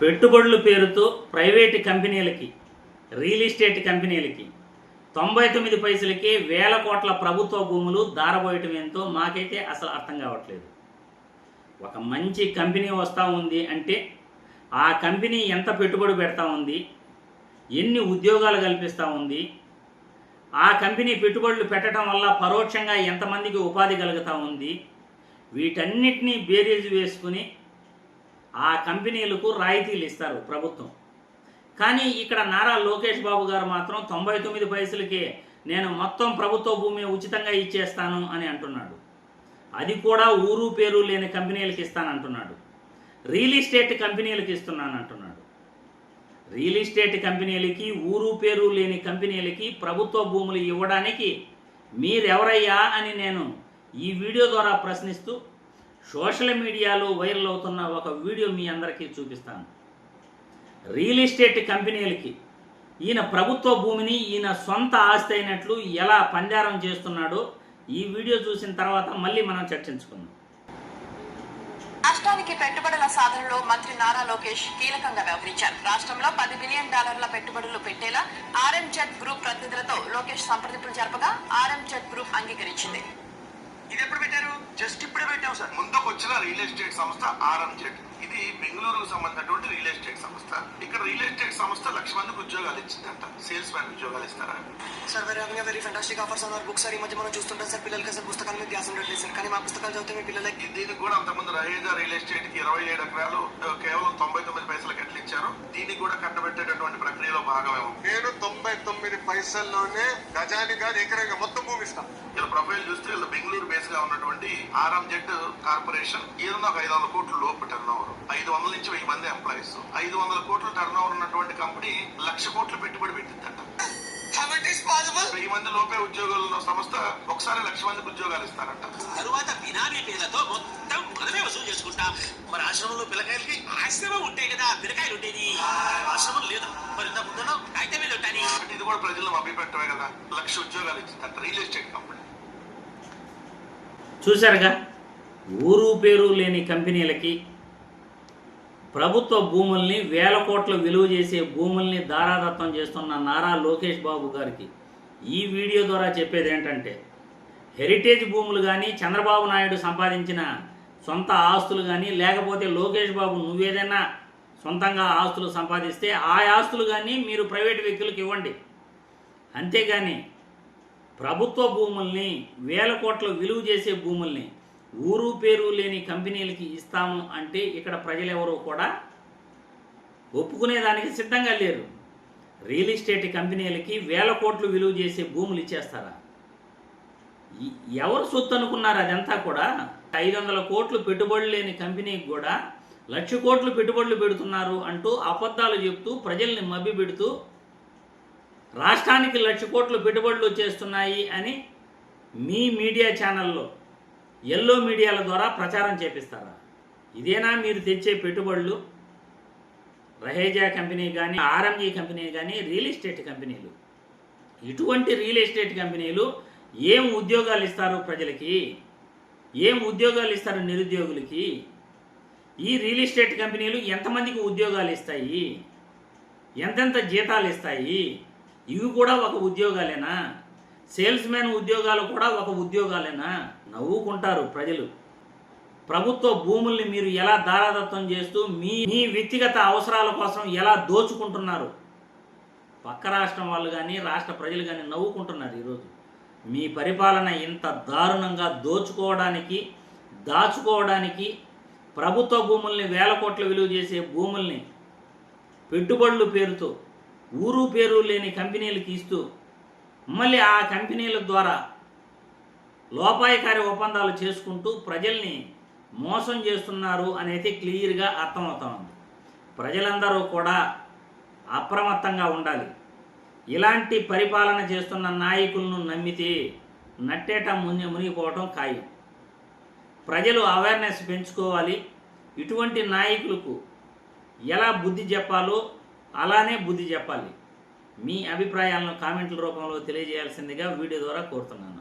పెట్టుబడుల పేరుతో ప్రైవేటు కంపెనీలకి, రియల్ ఎస్టేట్ కంపెనీలకి 99 పైసలకే వేల కోట్ల ప్రభుత్వ భూములు దారబోయటం ఏంటో మాకైతే అసలు అర్థం కావట్లేదు. ఒక మంచి కంపెనీ వస్తూ ఉంది అంటే ఆ కంపెనీ ఎంత పెట్టుబడి పెడతా ఉంది, ఎన్ని ఉద్యోగాలు కల్పిస్తూ ఉంది, ఆ కంపెనీ పెట్టుబడులు పెట్టడం వల్ల పరోక్షంగా ఎంతమందికి ఉపాధి కలుగుతూ ఉంది, వీటన్నిటినీ బేరీజు వేసుకుని ఆ కంపెనీలకు రాయితీలు ఇస్తారు ప్రభుత్వం. కానీ ఇక్కడ నారా లోకేష్ బాబు గారు మాత్రం 99 పైసలకే నేను మొత్తం ప్రభుత్వ భూమి ఉచితంగా ఇచ్చేస్తాను అని అంటున్నాడు. అది కూడా ఊరు పేరు లేని కంపెనీలకు ఇస్తానంటున్నాడు. రియల్ ఎస్టేట్ కంపెనీలకు ఇస్తున్నాను అంటున్నాడు. రియల్ ఎస్టేట్ కంపెనీలకి, ఊరు పేరు లేని కంపెనీలకి ప్రభుత్వ భూములు ఇవ్వడానికి మీరెవరయ్యా అని నేను ఈ వీడియో ద్వారా ప్రశ్నిస్తూ సోషల్ మీడియాలో వైరల్ అవుతున్న ఒక వీడియో మీ అందరికీ చూపిస్తాను. రియల్ ఎస్టేట్ కంపెనీలకి ఈయన ప్రభుత్వ భూమిని ఈయన సొంత ఆస్తి అయినట్లు ఎలా పంజారం చేస్తున్నాడో ఈ వీడియో చూసిన తర్వాత మళ్ళీ మనం చర్చించుకుందాం. రాష్ట్రానికి పెట్టుబడుల సాధనలో మంత్రి నారా లోకేష్ కీలకంగా వ్యవహరించారు. రాష్ట్రంలో $10 బిలియన్ పెట్టుబడులు పెట్టేలా ఆర్ఎంజెడ్ గ్రూప్ ప్రతినిధులతో లోకేష్ సంప్రదింపులు జరపగా ఆర్ఎంజెడ్ గ్రూప్ అంగీకరించింది. ఇది ఎప్పుడు పెట్టారు? జస్ట్ ఇప్పుడే పెట్టాం సార్. ముందుకు వచ్చిన రియల్ ఎస్టేట్ సంస్థ ఆర్ఎంజెడ్. ఇది బెంగళూరుకు సంబంధించినటువంటి రియల్ ఎస్టేట్ సంస్థ. ఇక్కడ రియల్ ఎస్టేట్ సంస్థ 1,00,000 మందికి ఉద్యోగాలు ఇచ్చిందంట. సేల్స్ మ్యాన్ ఉద్యోగాలు ఇస్తారా sir? Very fantastic offers on our books sir. ఈ మధ్య మనం చూస్తుంటాం సార్, పిల్లలకి అసలు పుస్తకాల మీద ధ్యాస ఉండట్లేదు సార్. కానీ మా పుస్తకాలు చదివితే మీ పిల్లలకి. దీనికి కూడా అంతకుముందు రహేజా రియల్ ఎస్టేట్ కి 27 ఎకరాలు కేవలం 99 పైసలకు ఎట్లా ఇచ్చారు, దీనికి కూడా కట్టబెట్టేటటువంటి ప్రక్రియలో భాగమేమో. నేను 99 పైసల్లోనే గజానిగా ఎకరంగా మొత్తం భూమి ఇస్తాను. ఇలా ప్రొఫైల్ చూస్తే వీళ్ళు బెంగళూరు బేస్ గా ఉన్నటువంటి ఆర్ఎంజెడ్ కార్పొరేషన్ ఏదన్నా ఒక 500 కోట్ల లోపు టర్న్ ఓవర్, 500 నుంచి 1000 మంది ఎంప్లాయీస్, 500 కోట్ల టర్న్ ఓవర్ ఉన్నటువంటి కంపెనీ 1,00,000 కోట్లు పెట్టుబడి పెట్టిందంట. 1000 మంది లోపే ఉద్యోగాలు ఉన్న సంస్థ ఒకసారి 1,00,000 మందికి ఉద్యోగాలు ఇస్తారంట. తరువాత బినామీ పేర్లతో మొత్తం మనమే వసూలు చేసుకుంటాం. మరి ఆశ్రమంలో పిల్లకాయలకి ఆశ్రమం ఉంటాయి కదా, పిల్లకాయలు ఉండేది ఆశ్రమం లేదు. మరి ఇంత ముందు కాగితం మీద ఉంటాయి. ఇది కూడా ప్రజలను మభ్యపెట్టమే కదా. 1,00,000 ఉద్యోగాలు ఇచ్చిందంట రియల్ ఎస్టేట్ కంపెనీ. చూశారుగా, ఊరు పేరు లేని కంపెనీలకి ప్రభుత్వ భూముల్ని, వేల కోట్ల విలువ చేసే భూముల్ని దారాదత్తం చేస్తున్న నారా లోకేష్ బాబు గారికి ఈ వీడియో ద్వారా చెప్పేది ఏంటంటే, హెరిటేజ్ భూములు కానీ, చంద్రబాబు నాయుడు సంపాదించిన సొంత ఆస్తులు కానీ, లేకపోతే లోకేష్ బాబు నువ్వేదైనా సొంతంగా ఆస్తులు సంపాదిస్తే ఆ ఆస్తులు కానీ మీరు ప్రైవేటు వ్యక్తులకు ఇవ్వండి. అంతేగాని ప్రభుత్వ భూముల్ని, వేల కోట్ల విలువ చేసే భూముల్ని ఊరు పేరు లేని కంపెనీలకి ఇస్తాము అంటే ఇక్కడ ప్రజలెవరూ కూడా ఒప్పుకునేదానికి సిద్ధంగా లేరు. రియల్ ఎస్టేట్ కంపెనీలకి వేల కోట్లు విలువ చేసే భూములు ఇచ్చేస్తారా? ఎవరు సొత్తు అనుకున్నారు? అదంతా కూడా 500 కోట్లు పెట్టుబడులు లేని కంపెనీకి కూడా 1,00,000 కోట్లు పెట్టుబడులు పెడుతున్నారు అంటూ అబద్ధాలు చెప్తూ ప్రజల్ని మభ్యపెడుతూ రాష్ట్రానికి 1,00,000 కోట్లు పెట్టుబడులు చేస్తున్నాయి అని మీ మీడియా ఛానల్లో, ఎల్లో మీడియాల ద్వారా ప్రచారం చేపిస్తారా? ఇదేనా మీరు తెచ్చే పెట్టుబడులు? రహేజా కంపెనీ కానీ, ఆర్ఎంజీ కంపెనీ కానీ రియల్ ఎస్టేట్ కంపెనీలు. ఇటువంటి రియల్ ఎస్టేట్ కంపెనీలు ఏం ఉద్యోగాలు ఇస్తారు ప్రజలకి? ఏం ఉద్యోగాలు ఇస్తారు నిరుద్యోగులకి? ఈ రియల్ ఎస్టేట్ కంపెనీలు ఎంతమందికి ఉద్యోగాలు ఇస్తాయి? ఎంతెంత జీతాలు ఇస్తాయి? ఇవి కూడా ఒక ఉద్యోగాలేనా? సేల్స్ మ్యాన్ ఉద్యోగాలు కూడా ఒక ఉద్యోగాలేనా? నవ్వుకుంటారు ప్రజలు. ప్రభుత్వ భూముల్ని మీరు ఎలా దారాదత్తం చేస్తూ మీ వ్యక్తిగత అవసరాల కోసం ఎలా దోచుకుంటున్నారు? పక్క రాష్ట్రం వాళ్ళు కానీ, రాష్ట్ర ప్రజలు కానీ నవ్వుకుంటున్నారు ఈరోజు. మీ పరిపాలన ఇంత దారుణంగా దోచుకోవడానికి, దాచుకోవడానికి, ప్రభుత్వ భూముల్ని, వేల కోట్ల విలువ చేసే భూముల్ని పెట్టుబడుల పేరుతో ఊరు పేరు లేని కంపెనీలకు ఇస్తూ మళ్ళీ ఆ కంపెనీల ద్వారా లోపాయకారి ఒప్పందాలు చేసుకుంటూ ప్రజల్ని మోసం చేస్తున్నారు అనేది క్లియర్గా అర్థమవుతా ఉంది. ప్రజలందరూ కూడా అప్రమత్తంగా ఉండాలి. ఇలాంటి పరిపాలన చేస్తున్న నాయకులను నమ్మితే నట్టేట మునిగిపోవటం ఖాయం. ప్రజలు అవేర్నెస్ పెంచుకోవాలి. ఇటువంటి నాయకులకు ఎలా బుద్ధి చెప్పాలో అలానే బుద్ధి చెప్పాలి. మీ అభిప్రాయాలను కామెంట్ల రూపంలో తెలియజేయాల్సిందిగా వీడియో ద్వారా కోరుతున్నాను.